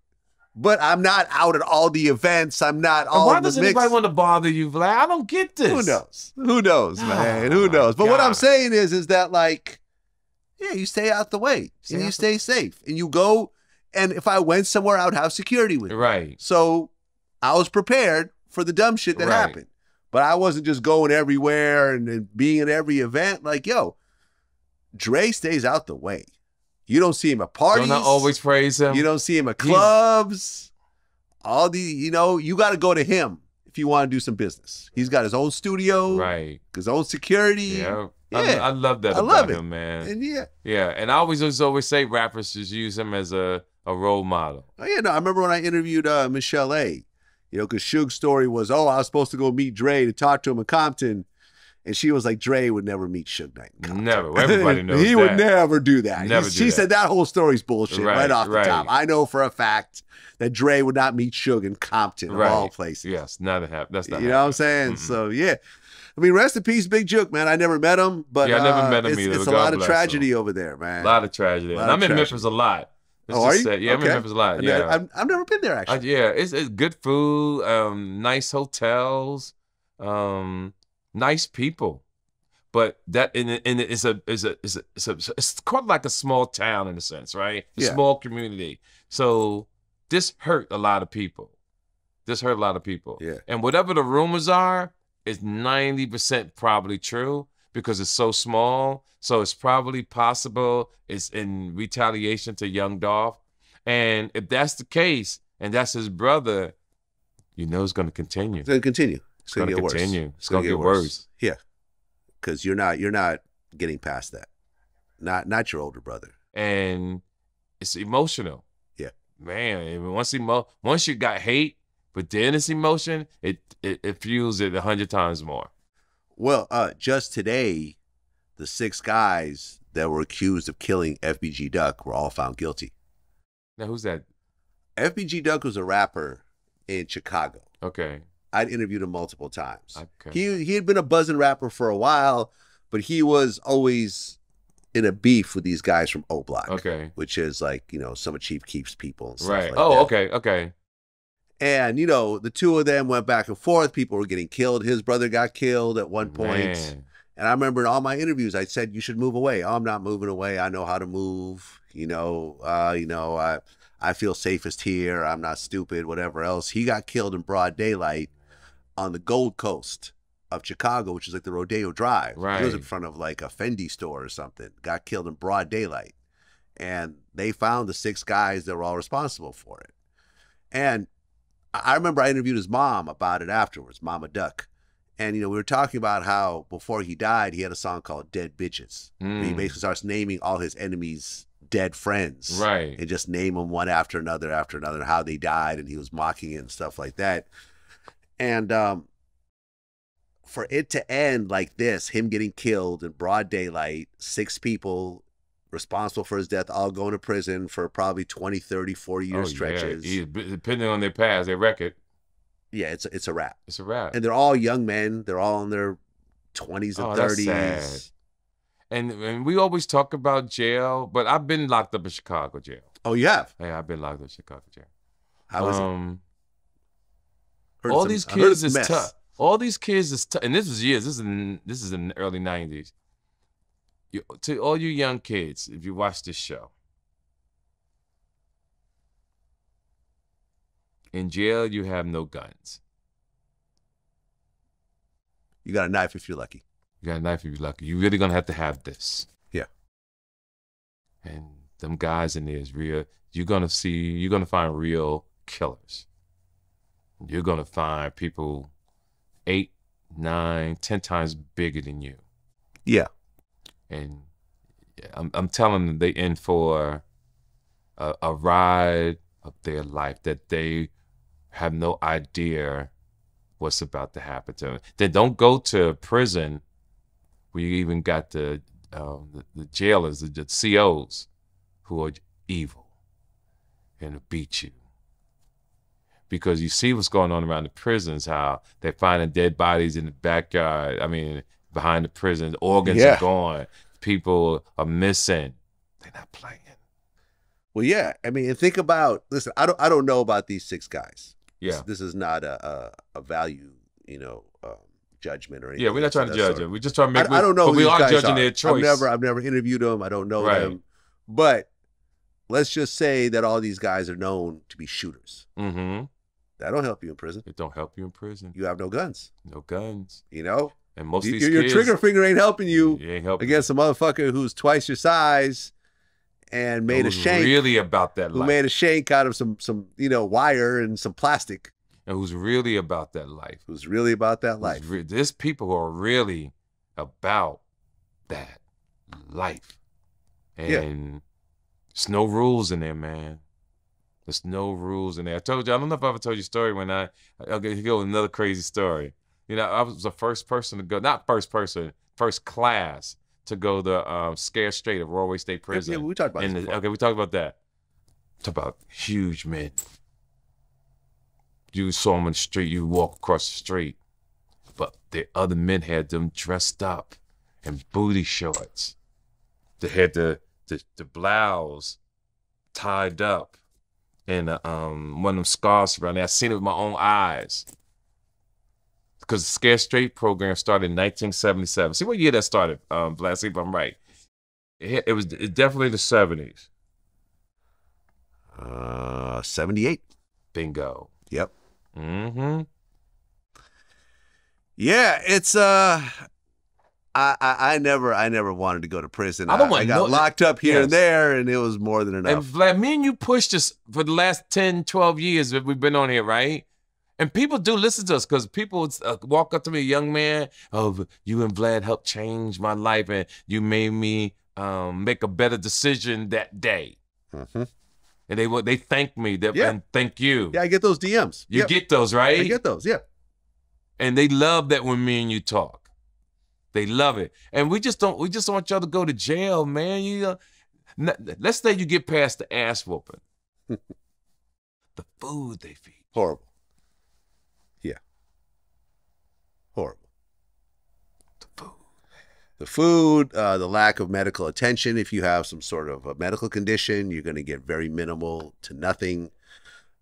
But I'm not out at all the events. I'm not And all why in the does mix. anybody want to bother you, Vlad? I don't get this. Who knows? Who knows, man? Oh, Who knows? But what I'm God. saying is that like, yeah, you stay out the way and you stay safe and you go. And if I went somewhere, I would have security with me. Right. So I was prepared for the dumb shit that Right. happened. But I wasn't just going everywhere and being at every event. Like, yo, Dre stays out the way. You don't see him at parties. Don't I always praise him? You don't see him at clubs. All the, you got to go to him if you want to do some business. He's got his own studio, Right. his own security. Yeah. Yeah. I love that I about love it. him, man. And yeah. Yeah. And I always say rappers just use him as a role model. Oh, yeah, no, I remember when I interviewed Michelle A. Because Suge's story was, I was supposed to go meet Dre to talk to him in Compton. And she was like, Dre would never meet Suge Knight in Compton. Never. Everybody knows He that. would never do that. Never do She that. said that whole story's bullshit right off the Right. top. I know for a fact that Dre would not meet Suge in Compton, of all places. Yes. That's not You happening. know what I'm saying? So, yeah. I mean, rest in peace, Big Juke, man. I never met him, but Yeah, I never met him either, it's but a God lot of bless tragedy over there, man. A lot of tragedy. Lot And of I'm in tragedy. Memphis a lot. Let's Oh, are just you? say- Yeah, I'm in Okay. Memphis a lot. And Yeah. I've never been there, actually. Yeah, it's good food, nice hotels, nice people, but that it's quite like a small town in a sense, right? A Yeah. small community. So this hurt a lot of people. Yeah. And whatever the rumors are, is 90% probably true because it's so small. So it's probably possible it's in retaliation to Young Dolph. And if that's the case, and that's his brother, it's going to continue. It's going to continue. It's going to get worse. continue. It's gonna get worse. Yeah. Because you're not getting past that. Not your older brother. And it's emotional. Yeah. Man, once you got hate, but then it's emotion, it fuels it 100 times more. Well, just today, the 6 guys that were accused of killing FBG Duck were all found guilty. Now, who's that? FBG Duck was a rapper in Chicago. Okay. I'd interviewed him multiple times. Okay. He had been a buzzing rapper for a while, but he was always in a beef with these guys from O Block. Okay. Which is like, some of Chief Keef's people and stuff Right. like Oh, that. okay. Okay. And, the two of them went back and forth. People were getting killed. His brother got killed at one point. Man. And I remember in all my interviews, I said, you should move away. Oh, I'm not moving away. I know how to move. I feel safest here. I'm not stupid, whatever else. He got killed in broad daylight on the Gold Coast of Chicago, which is like the Rodeo Drive. Right. It was in front of like a Fendi store or something. Got killed in broad daylight. And they found the 6 guys that were all responsible for it. And I remember I interviewed his mom about it afterwards, Mama Duck. And, we were talking about how before he died, he had a song called Dead Bitches. Where he basically starts naming all his enemies' dead friends. Right. And just name them one after another, how they died. And he was mocking it and stuff like that. And for it to end like this, him getting killed in broad daylight, 6 people responsible for his death, all going to prison for probably 20, 30, 40 year stretches. Yeah. Depending on their past, their record. yeah, it's a wrap. It's a wrap. And they're all young men. They're all in their 20s and 30s. That's sad. And we always talk about jail, but I've been locked up in Chicago jail. Oh, you have? Yeah, I've been locked up in Chicago jail. How is it? All these kids is tough. All these kids is tough. And this was years. This is in the early 90s. To all you young kids, if you watch this show, in jail, you have no guns. You got a knife if you're lucky. You got a knife if you're lucky. You're really going to have this. Yeah. And them guys in there is real. You're going to find real killers. You're going to find people 8, 9, 10 times bigger than you. Yeah. And I'm telling them they in for a ride of their life that they have no idea what's about to happen to them. They don't go to prison where you even got the jailers, the COs, who are evil and beat you. Because you see what's going on around the prisons, how they're finding dead bodies in the backyard. I mean, behind the prisons, organs are gone. People are missing. They're not playing. Well, yeah. I mean, think about. Listen, I don't know about these 6 guys. Yeah. This is not a value, judgment or anything. Yeah, we're not trying to judge them. We're just trying to make. I don't know. But Who we these are guys judging their choice. I've never interviewed them. I don't know them. But let's just say that all these guys are known to be shooters. Mm-hmm. That don't help you in prison. It don't help you in prison. You have no guns. No guns. And most of these your kids, trigger finger ain't helping you ain't helping against a motherfucker who's twice your size and made a shank. Really about that life. Who made a shank out of some wire and some plastic. And who's really about that life. Who's really about that life. There's people who are really about that life. And there's no rules in there, man. There's no rules in there. I told you, I don't know if I ever told you a story when I'll go with another crazy story. I was the first person to go, not first person, first class to go to Scare Straight at Royal State Prison. Yeah, we talked about this before. Okay, we talked about that. Talk about huge men. You saw them on the street, you walk across the street. But the other men had them dressed up in booty shorts. They had the blouse tied up and one of them scarves around there. I seen it with my own eyes. Because the Scare Straight program started in 1977. See what year that started, Vlad, see if I'm right. It was definitely the 70s. 78. Bingo. Yep. Mm-hmm. Yeah, it's I never wanted to go to prison. I got locked up here and there, and it was more than enough. And Vlad, me and you pushed us for the last 10, 12 years that we've been on here, right? And people do listen to us because people walk up to me, a young man, you and Vlad helped change my life and you made me make a better decision that day. Mm-hmm. And they thank me and thank you. Yeah, I get those DMs. You get those, right? I get those, yeah. And they love that when me and you talk. They love it. And we just don't want y'all to go to jail, man. Let's say you get past the ass whooping. The food they feed. Horrible. Horrible. The food, the lack of medical attention. If you have some sort of a medical condition, you're going to get very minimal to nothing.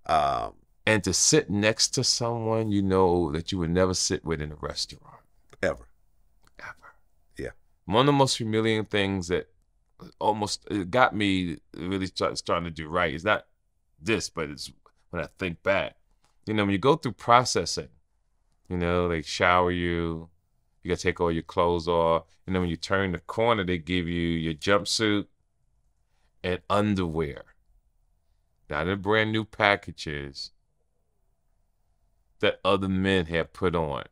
And to sit next to someone that you would never sit with in a restaurant. Ever. Yeah. One of the most humiliating things that it got me really starting to do right is not this, but it's when I think back. When you go through processing, they shower you, you got to take all your clothes off. And then when you turn the corner, they give you your jumpsuit and underwear. Now, they're brand new packages that other men have put on.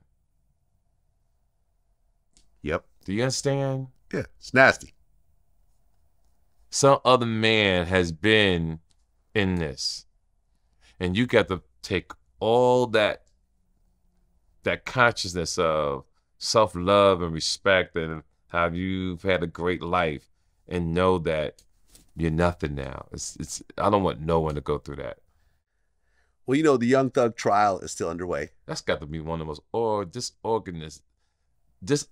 Yep. Do you understand? Yeah, it's nasty. Some other man has been in this. And you got to take all that consciousness of self-love and respect and how you've had a great life and know that you're nothing now. I don't want no one to go through that. Well, you know, the Young Thug trial is still underway. That's got to be one of the most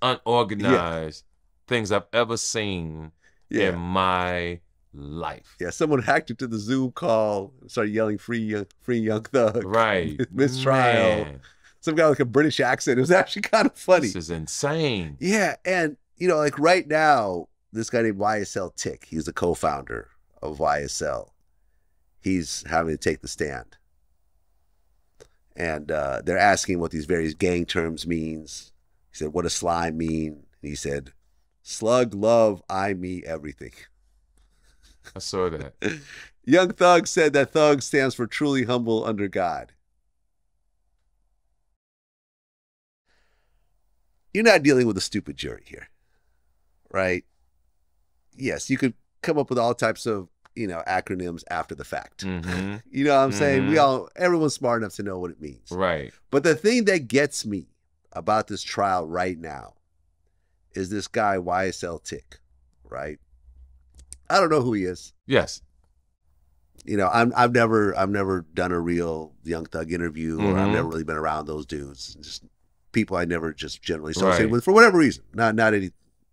unorganized things I've ever seen in my life. Yeah, someone hacked into the Zoom call and started yelling, free Young Thug. Right. Mistrial. Man, Some guy with a British accent. It was actually kind of funny. this is insane. Yeah, and, you know, like right now, this guy named YSL Tick, he's the co-founder of YSL. He's having to take the stand. And they're asking what these various gang terms means. He said, what does slime mean? And he said, slug, love, I, me, everything. I saw that. Young Thug said that Thug stands for truly humble under God. You're not dealing with a stupid jury here, right? Yes, you could come up with all types of, you know, acronyms after the fact. Mm-hmm. You know what I'm saying? Everyone's smart enough to know what it means. Right. But the thing that gets me about this trial right now is this guy, YSL Tick, right? I don't know who he is. Yes. You know, I've never done a real Young Thug interview, or I've never really been around those dudes. Just people I never just generally associated with for whatever reason. Not any,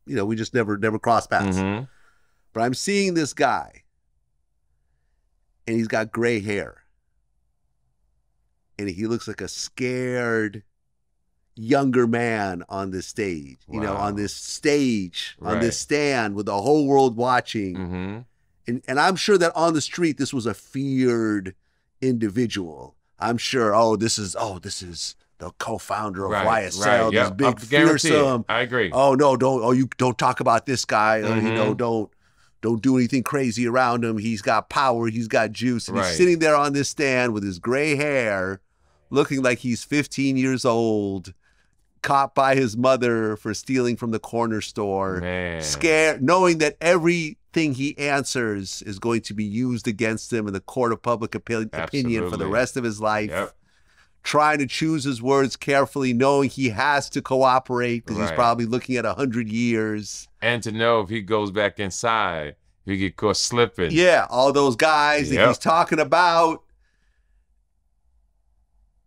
you know, we just never crossed paths. But I'm seeing this guy, and he's got gray hair, and he looks like a scared younger man on this stage. You know, on this stage, on this stand with the whole world watching. And I'm sure that on the street, this was a feared individual. I'm sure, this is the co-founder of YSL, this big fearsome. I agree. Oh no, don't talk about this guy. You know, don't do anything crazy around him. He's got power, he's got juice. And he's sitting there on this stand with his gray hair, looking like he's 15 years old, caught by his mother for stealing from the corner store. Man. Scared, knowing that everything he answers is going to be used against him in the court of public opinion for the rest of his life. Trying to choose his words carefully, knowing he has to cooperate because he's probably looking at 100 years. And to know if he goes back inside, he get caught slipping. Yeah, all those guys that he's talking about.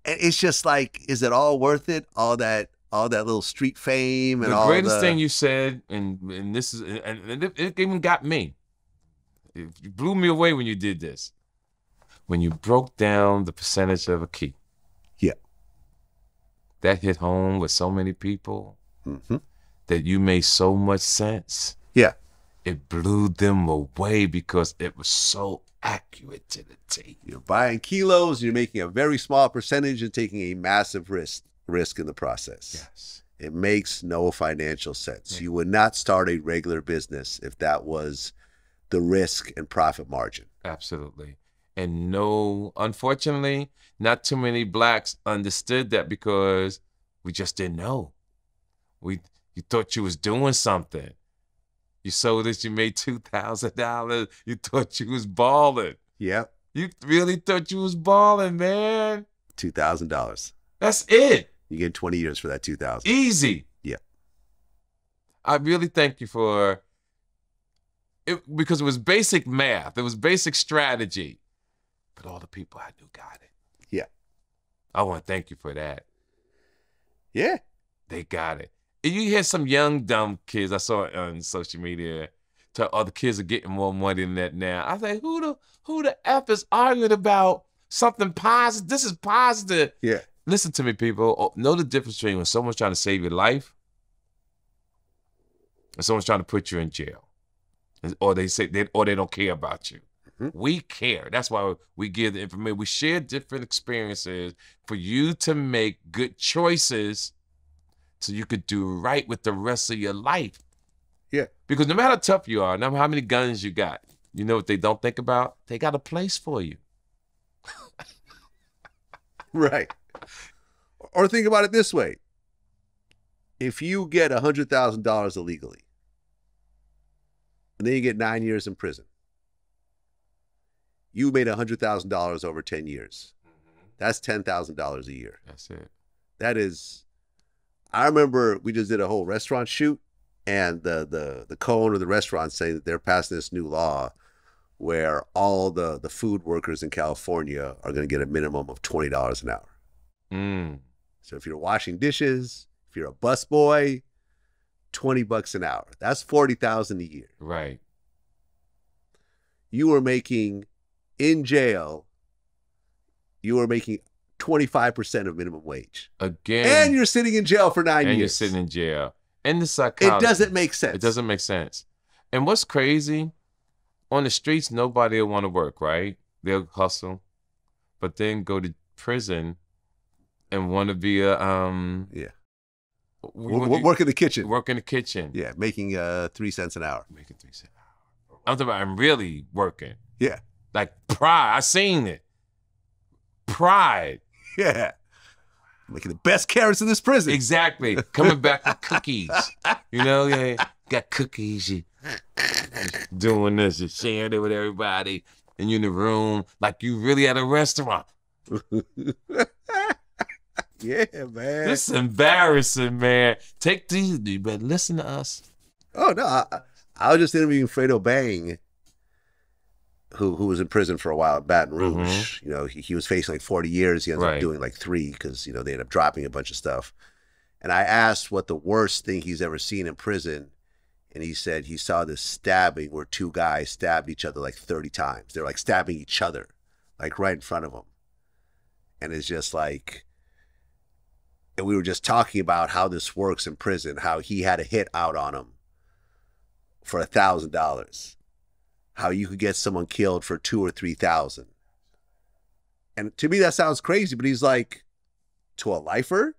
And it's just like, is it all worth it? All that little street fame and all the greatest thing you said, and this is, and it even got me. It blew me away when you did this. When you broke down the percentage of a key. Yeah. That hit home with so many people that you made so much sense. Yeah. It blew them away because it was so accurate to the T. You're buying kilos, you're making a very small percentage and taking a massive risk in the process. Yes. It makes no financial sense. You would not start a regular business if that was the risk and profit margin. Absolutely. And no, unfortunately, not too many blacks understood that because we just didn't know. You thought you was doing something. You sold this, you made $2,000. You thought you was balling. Yep. You really thought you was balling, man. $2,000. That's it. You get 20 years for that $2,000. Easy. Yeah. I really thank you for it because it was basic math. It was basic strategy. But all the people I knew got it. Yeah. I want to thank you for that. Yeah. They got it. And you hear some young, dumb kids, I saw it on social media, the kids are getting more money than that now. I say, who the F is arguing about something positive? This is positive. Yeah. Listen to me, people. Know the difference between when someone's trying to save your life and someone's trying to put you in jail. Or they don't care about you. We care. That's why we give the information. We share different experiences for you to make good choices so you could do right with the rest of your life. Yeah. Because no matter how tough you are, no matter how many guns you got, you know what they don't think about? They got a place for you. Right. Or think about it this way. If you get $100,000 illegally, and then you get 9 years in prison, you made $100,000 over 10 years. That's $10,000 a year. That's it. That is, I remember we just did a whole restaurant shoot, and the co-owner of the restaurant saying that they're passing this new law where all the food workers in California are going to get a minimum of $20 an hour. Mm. So if you're washing dishes, if you're a busboy, $20 an hour. That's $40,000 a year. Right. You were making in jail. You were making 25% of minimum wage. Again. And you're sitting in jail for 9 years. And you're sitting in jail. And the psychology. It doesn't make sense. It doesn't make sense. And what's crazy, on the streets, nobody will want to work, right? They'll hustle, but then go to prison and want to be a work in the kitchen. Work in the kitchen. Yeah, making 3 cents an hour. Making 3 cents an hour. I'm talking about I'm really working. Yeah. Like pride. I seen it. Pride. Yeah. Making the best carrots in this prison. Exactly. Coming back with cookies. You know, yeah. Got cookies. You doing this. You're sharing it with everybody. And you're in the room like you really at a restaurant. Yeah, man. This is embarrassing, man. Take these, but listen to us. Oh, no. I was just interviewing Fredo Bang, who was in prison for a while at Baton Rouge. Mm-hmm. You know, he was facing like 40 years. He ended up doing like 3 because, you know, they ended up dropping a bunch of stuff. And I asked what the worst thing he's ever seen in prison. And he said he saw this stabbing where 2 guys stabbed each other like 30 times. They're like stabbing each other, like right in front of him. And it's just like, and we were just talking about how this works in prison, how he had a hit out on him for $1,000. How you could get someone killed for $2,000 or $3,000. And to me, that sounds crazy, but he's like, to a lifer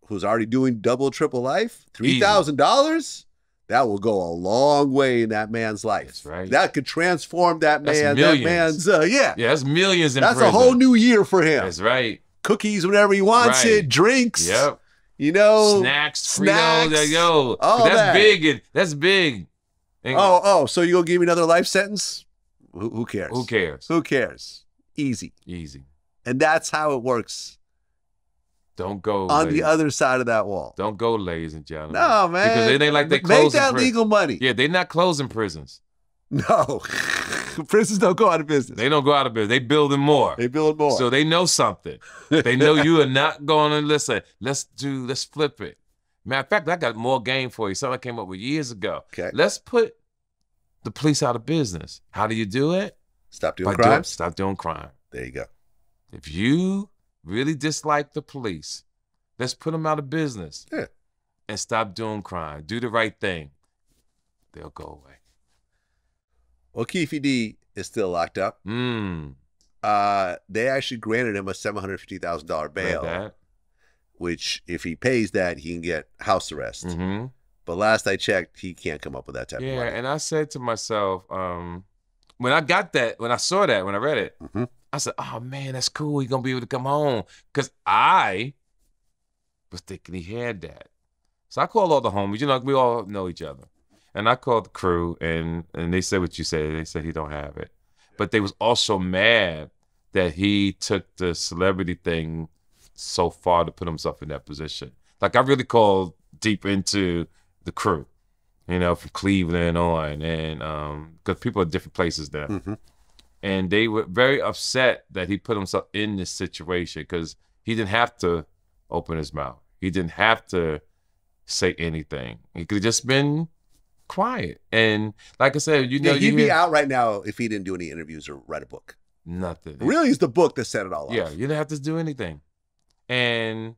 who's already doing double, triple life, $3,000? That will go a long way in that man's life. That's right. That could transform that man. Millions. That man's, Yeah, that's millions in That's prison. a whole new year for him. That's right. Cookies whenever he wants it, drinks. Yep. You know, snacks. Yo, all that's that. big. That's big. And so you gonna give me another life sentence? Who cares? Who cares? Who cares? Easy. And that's how it works. Don't go on the other side of that wall. Don't go, ladies and gentlemen. No, man. Because it ain't like they closing. Make that legal money. Yeah, they're not closing prisons. No. Prisons don't go out of business. They don't go out of business. They building more. They build more. So they know something. They know you are not going to listen. Let's flip it. Matter of fact, I got more game for you. Something I came up with years ago. Okay. Let's put the police out of business. How do you do it? Stop doing crime. Stop doing crime. There you go. If you really dislike the police, let's put them out of business. Yeah. And stop doing crime. Do the right thing. They'll go away. Well, Keefe D is still locked up. Mm. They actually granted him a $750,000 bail, which if he pays that, he can get house arrest. Mm-hmm. But last I checked, he can't come up with that type of money. Yeah, and I said to myself, when I saw that, when I read it, mm-hmm. I said, oh man, that's cool. He's going to be able to come home. Because I was thinking he had that. So I called all the homies. You know, we all know each other. And I called the crew, and they said what you said. They said he don't have it. But they was also mad that he took the celebrity thing so far to put himself in that position. Like, I really called deep into the crew, you know, from Cleveland on, and because people are different places there. Mm-hmm. And they were very upset that he put himself in this situation because he didn't have to open his mouth. He didn't have to say anything. He could have just been quiet. And like I said, you know, he'd be out right now if he didn't do any interviews or write a book. Nothing. Really, it's the book that set it all off. Yeah, you didn't have to do anything. And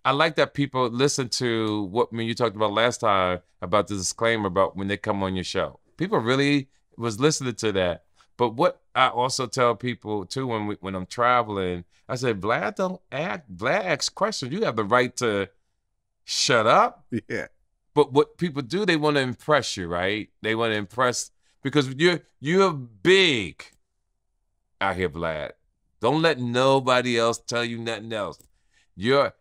I like that people listen to what you talked about last time about the disclaimer about when they come on your show. People really was listening to that. But what I also tell people too when I'm traveling, I said, Vlad don't act. Vlad asks questions. You have the right to shut up. Yeah. But what people do, they want to impress you, right? They want to impress because you're big out here, Vlad. Don't let nobody else tell you nothing else. I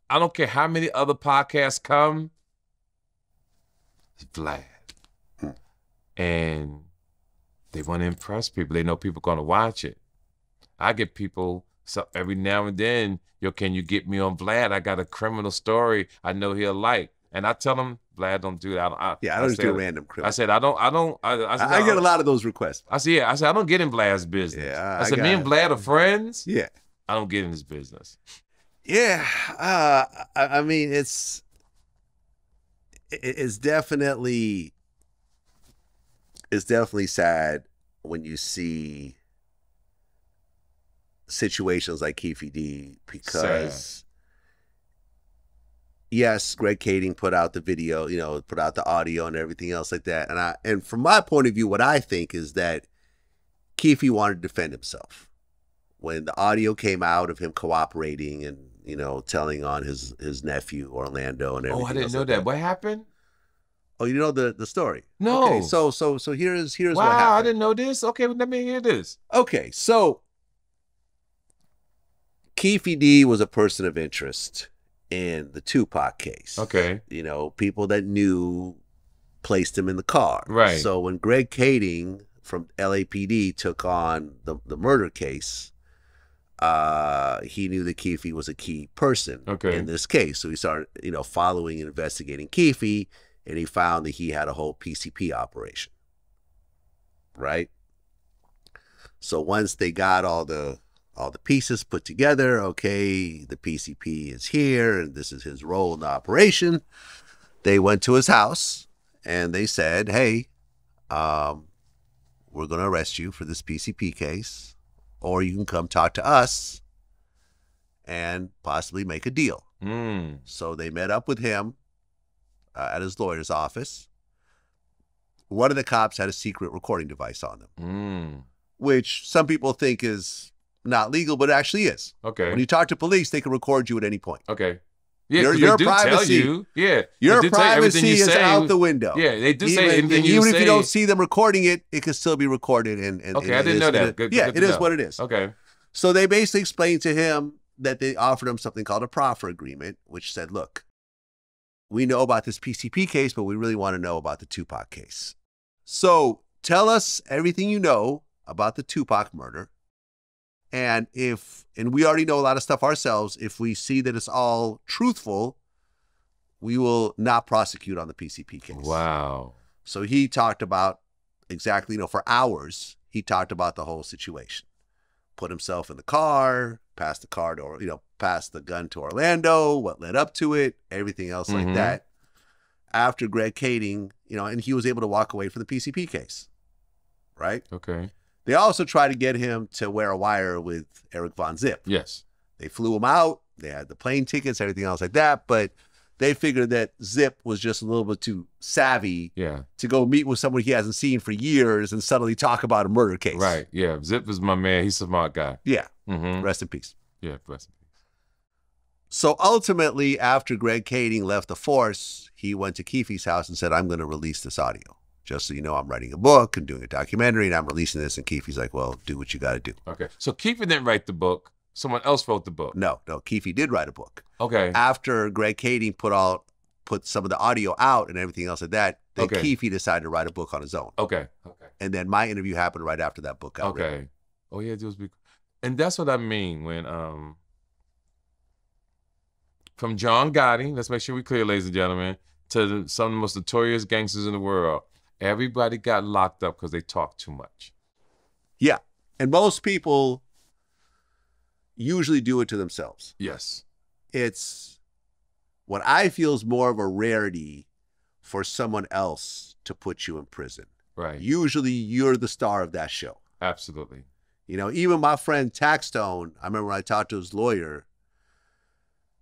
don't care how many other podcasts come. It's Vlad. And they want to impress people. They know people are going to watch it. I get people every now and then, can you get me on Vlad? I got a criminal story I know he'll like. And I tell them, Vlad, don't do that. I don't just do random criminal. I said, I get a lot of those requests. I said, I don't get in Vlad's business. Yeah, I said, me and Vlad are friends. Yeah. I don't get in his business. Yeah. I mean, it's definitely sad when you see situations like Keefe D, because yes, Greg Kading put out the video, put out the audio and everything else like that. And from my point of view, what I think is that Keefe wanted to defend himself. When the audio came out of him cooperating and, telling on his nephew Orlando and everything. Oh, I didn't know that. What happened? Oh, you know the story? No. Okay, so here's wow, what happened. I didn't know this. Okay, let me hear this. Okay, so Keefe D was a person of interest in the Tupac case. Okay. People that knew placed him in the car. Right. So when Greg Kading from LAPD took on the murder case, he knew that Keefe was a key person in this case. So he started, following and investigating Keefe, and he found that he had a whole PCP operation. Right? So once they got all the pieces put together, okay, the PCP is here and this is his role in the operation, they went to his house and they said, hey, we're going to arrest you for this PCP case, or you can come talk to us and possibly make a deal. So they met up with him at his lawyer's office. One of the cops had a secret recording device on them, which some people think is not legal, but it actually is. Okay. When you talk to police, they can record you at any point. Okay. Yeah, your they do privacy, tell you. Yeah. Your privacy is out the window. Yeah, they do say anything even if you don't see them recording it, it can still be recorded. Okay, I didn't know that. Good it is what it is. Okay. So they basically explained to him that they offered him something called a proffer agreement, which said, look, we know about this PCP case, but we really want to know about the Tupac case. So tell us everything you know about the Tupac murder. And we already know a lot of stuff ourselves, if we see that it's all truthful, we will not prosecute on the PCP case. Wow. So he talked about exactly, for hours, he talked about the whole situation. Put himself in the car, passed the gun to Orlando, what led up to it, everything else like that. After Greg Kading, and he was able to walk away from the PCP case. Right? Okay. They also tried to get him to wear a wire with Eric Von Zip. Yes. They flew him out. They had the plane tickets, everything else like that. But they figured that Zip was just a little bit too savvy to go meet with someone he hasn't seen for years and suddenly talk about a murder case. Right. Yeah. Zip is my man. He's a smart guy. Yeah. Rest in peace. Yeah. Rest in peace. So ultimately, after Greg Kading left the force, he went to Keefe's house and said, I'm going to release this audio. Just so you know, I'm writing a book and doing a documentary and I'm releasing this. And Keefe's like, well, do what you got to do. Okay. So Keefe didn't write the book. Someone else wrote the book. No, Keefe did write a book. Okay. After Greg Kading put some of the audio out and everything else like that, then Keefe decided to write a book on his own. Okay. And then my interview happened right after that book got Okay. written. Oh yeah, and that's what I mean when from John Gotti, let's make sure we're clear, ladies and gentlemen, to some of the most notorious gangsters in the world. Everybody got locked up because they talked too much. Yeah. And most people usually do it to themselves. Yes. It's what I feel is more of a rarity for someone else to put you in prison. Right. Usually you're the star of that show. Absolutely. Even my friend Taxstone, I remember when I talked to his lawyer,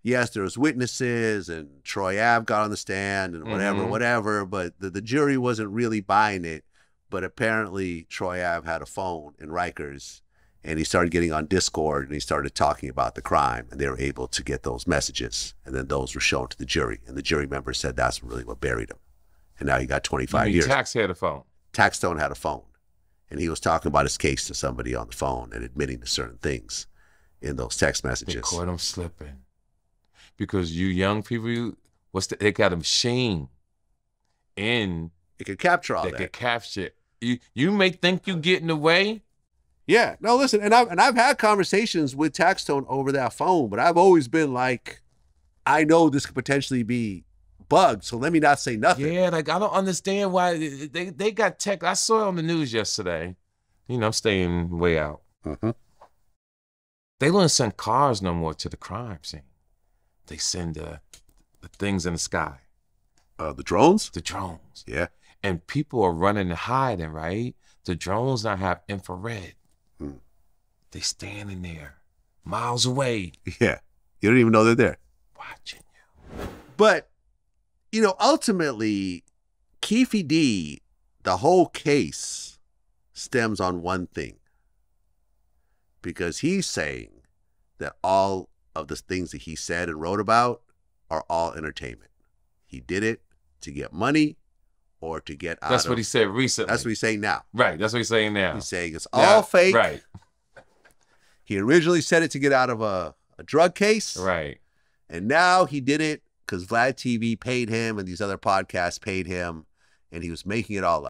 yes, there was witnesses and Troy Ave got on the stand and whatever, but the jury wasn't really buying it. But apparently Troy Ave had a phone in Rikers and he started getting on Discord and he started talking about the crime and they were able to get those messages. And then those were shown to the jury and the jury member said that's really what buried him. And now he got 25 years. Tax had a phone. Taxstone had a phone and he was talking about his case to somebody on the phone and admitting to certain things in those text messages. They caught him slipping. Because you young people, they got a machine in. It could capture all that. They could capture. You may think you getting away. Yeah. No, listen, and I've had conversations with Taxstone over that phone, but I've always been like, I know this could potentially be bugged, so let me not say nothing. Yeah, like I don't understand why they got tech. I saw it on the news yesterday. You know, I'm staying way out. Mm-hmm. They don't send cars no more to the crime scene. They send the things in the sky, The drones? the drones. Yeah. And people are running and hiding, right? The drones now have infrared. Hmm. They standing there, miles away, Yeah. You don't even know they're there. watching you. But, you know, ultimately, Keefe D, the whole case stems on one thing. Because he's saying that all of the things that he said and wrote about are all entertainment. He did it to get money or to get out That's of... what he said recently. That's what he's saying now. Right, that's what he's saying now. He's saying it's Now- all fake. Right, He originally said it to get out of a drug case. right. And now he did it because Vlad TV paid him and these other podcasts paid him, and he was making it all up.